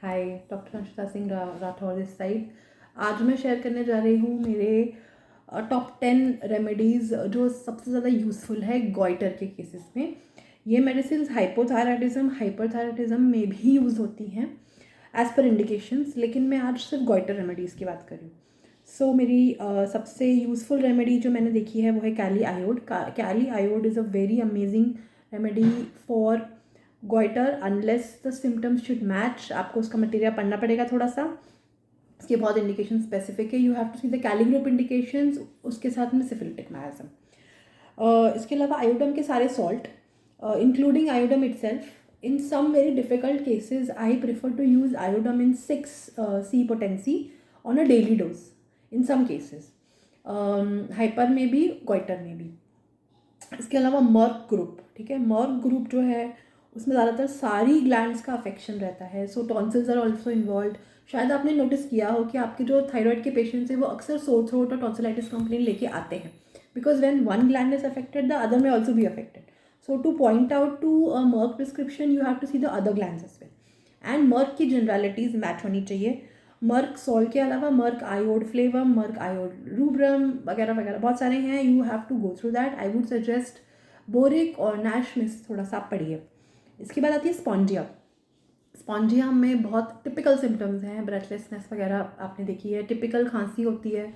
हाय, doctor Anshita Singh Rathore इस side. आज मैं शेयर करने जा रही हूँ मेरे टॉप 10 रेमेडीज़ जो सबसे ज़्यादा यूज़फुल है गॉइटर के केसेस में। ये मेडिसिन हाइपोथायराइडिज्म हाइपरथायराइडिज्म में भी यूज़ होती हैं एज़ पर इंडिकेशंस, लेकिन मैं आज सिर्फ गॉइटर रेमेडीज़ की बात कर रही हूँ। सो मेरी सबसे यूज़फुल रेमेडी जो मैंने देखी है वो है कैली आयोड। कैली आयोड is a very amazing remedy for goiter unless the symptoms should match. आपको उसका मटेरियल पढ़ना पड़ेगा थोड़ा सा, इसके बहुत इंडिकेशन स्पेसिफिक है। You have to see the कैली ग्रुप इंडिकेशंस, उसके साथ में सिफिलिटिक मायाज्म। इसके अलावा आयोडम के सारे salt including आयोडम itself, in some very difficult cases I prefer to use iodine in 6 C potency on a daily dose in some cases, hyper में भी goiter में भी। इसके अलावा मर्क ग्रुप, ठीक है, मर्क ग्रुप जो है उसमें ज़्यादातर सारी ग्लैंड्स का अफेक्शन रहता है, सो टॉन्सिल्स आर ऑल्सो इन्वॉल्व। शायद आपने नोटिस किया हो कि आपके जो थायराइड के पेशेंट्स हैं वो अक्सर सोर थ्रोट और टॉन्सिलाइटिस कंप्लेन लेके आते हैं, because when one gland is affected the other may also be affected. So to point out to a मर्क prescription you have to see the other glands as well, and मर्क की generalities match होनी चाहिए। मर्क सॉल के अलावा मर्क आयोड फ्लेवम, मर्क आयोड रूब्रम वगैरह वगैरह बहुत सारे हैं। You have to go through that. I would suggest Boericke और नैश में थोड़ा सा पढ़िए। इसके बाद आती है स्पॉन्जिया। स्पॉन्जिया में बहुत टिपिकल सिम्टम्स हैं, ब्रेथलेसनेस वगैरह आपने देखी है, टिपिकल खांसी होती है,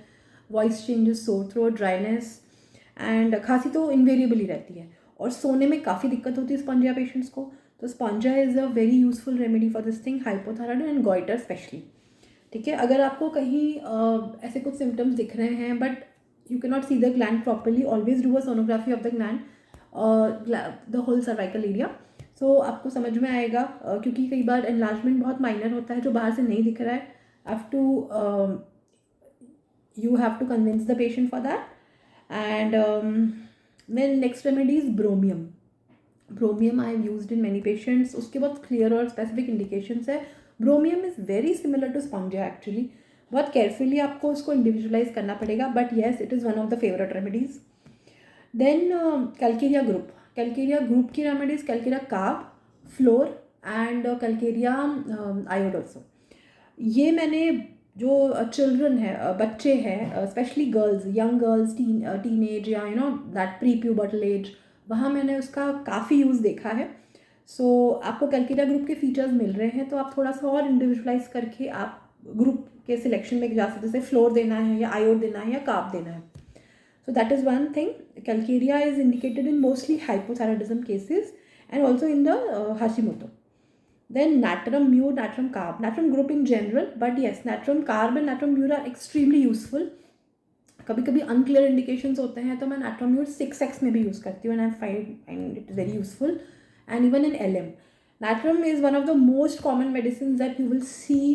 voice changes, sore throat, dryness, and खांसी तो इन्वेरिएबली रहती है और सोने में काफ़ी दिक्कत होती है स्पॉन्जिया पेशेंट्स को। तो Spongia is a very useful remedy for this thing, hypothyroid and goitre specially. ठीक है, अगर आपको कहीं ऐसे कुछ सिम्टम्स दिख रहे हैं but you can not see the gland properly, always do a sonography of the gland, the whole cervical area, so आपको समझ में आएगा। क्योंकि कई बार एनलार्जमेंट बहुत माइनर होता है जो बाहर से नहीं दिख रहा है। You have to convince the patient for that. And then next remedy is ब्रोमियम। ब्रोमियम I have used in many patients, उसके बहुत क्लियर और स्पेसिफिक इंडिकेशंस है। ब्रोमियम इज़ वेरी सिमिलर टू स्पॉन्जिया एक्चुअली, बहुत केयरफुली आपको उसको इंडिविजुअलाइज करना पड़ेगा, but yes it is one of the favourite remedies. Then कैल्केरिया ग्रुप। कैल्केरिया ग्रुप की रेमेडीज कैल्केरिया कार्ब, फ्लोर एंड कैल्केरिया आयोड ऑल्सो। ये मैंने जो चिल्ड्रन है, बच्चे हैं, specially girls, young girls, teenage या you know that pre pubertal age, वहाँ मैंने उसका काफ़ी यूज़ देखा है। सो आपको कैल्केरिया ग्रुप के फीचर्स मिल रहे हैं तो आप थोड़ा सा और इंडिविजुअलाइज करके आप ग्रुप के सिलेक्शन में जा सकते, जैसे फ्लोर देना है या आयोड देना है या कार्ब देना है। So that is one thing. Calcarea is indicated in mostly hypothyroidism cases and also in the Hashimoto. Then natrum mu, natrum carb, natrum group in general, but yes, natrum carb and natrum mu are extremely useful. कभी कभी unclear indications होते हैं तो मैं natrum mu 6x में भी use करती हूँ and I find it very useful, and even in LM. Natrum is one of the most common medicines that you will see.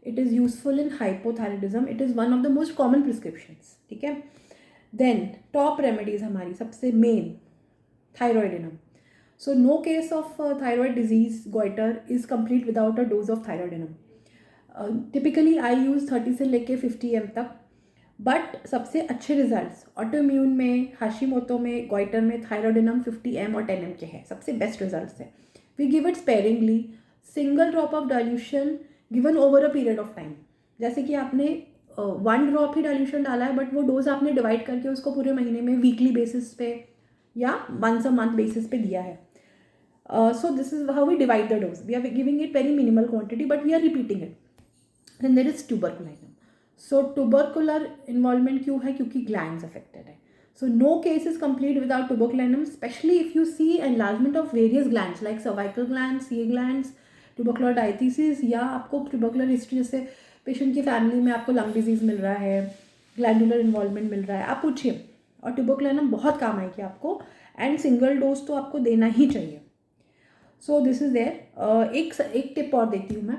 It is useful in hypothyroidism. It is one of the most common prescriptions. ठीक है। Then top remedies हमारी सबसे main, थायरॉयडिनम। So no case of thyroid disease goiter is complete without a dose of थायरॉयडिनम। Typically I use 30 से लेके 50 M तक, but सबसे अच्छे रिजल्ट्स ऑटोइम्यून में, हाशिमोतो में, गॉइटर में थायरॉयडिनम 50 एम और 10 एम के हैं, सबसे बेस्ट रिजल्ट्स हैं। We give it sparingly, single drop of dilution given over a period of time. जैसे कि आपने 1 ड्रॉप ही डाइल्यूशन डाला है, बट वो डोज आपने डिवाइड करके उसको पूरे महीने में वीकली बेसिस पे या वंस अ मंथ बेसिस पे दिया है। So this is how we divide the dose. We are giving it very minimal quantity but we are repeating it. Then there is tuberculinum. So tubercular involvement क्यों है? क्योंकि glands affected है। So no case is complete without tuberculinum, specially if you see enlargement of various glands like cervical glands, C glands, tubercular diathesis, या आपको tubercular history, जैसे patient की family में आपको लंग डिजीज़ मिल रहा है, ग्लैंडुलर इन्वॉल्वमेंट मिल रहा है, आप पूछिए और ट्यूबरकुलिनम बहुत काम आएगी आपको, एंड सिंगल डोज तो आपको देना ही चाहिए। So this is there. एक टिप और देती हूँ मैं,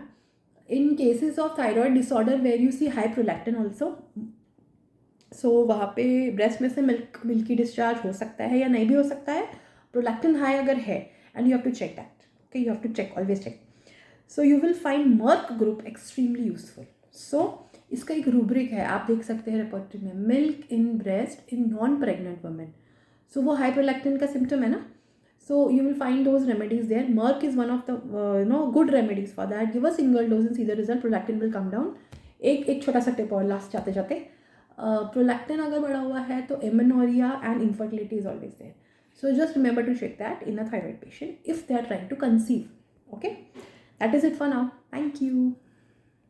in cases of thyroid disorder where you see high prolactin also, so वहाँ पे ब्रेस्ट में से मिल्की डिस्चार्ज हो सकता है या नहीं भी हो सकता है। प्रोलैक्टिन हाई अगर है, and you have to check that, okay, you have to check, always check. So you will find मर्क ग्रुप एक्सट्रीमली यूजफुल। सो इसका एक रूब्रिक है, आप देख सकते हैं रिपोर्ट में, milk in breast in non pregnant women. So वो हाई प्रोलैक्टिन का सिम्टम है ना। So you will find those remedies there. Merck is one of the good remedies for that. Give a single dose and see the result. Prolactin will come down. एक छोटा सा tip और last जाते जाते, prolactin अगर बढ़ा हुआ है तो amenorrhoea and infertility is always there. So just remember to check that in a thyroid patient if they are trying to conceive. Okay, that is it for now. Thank you.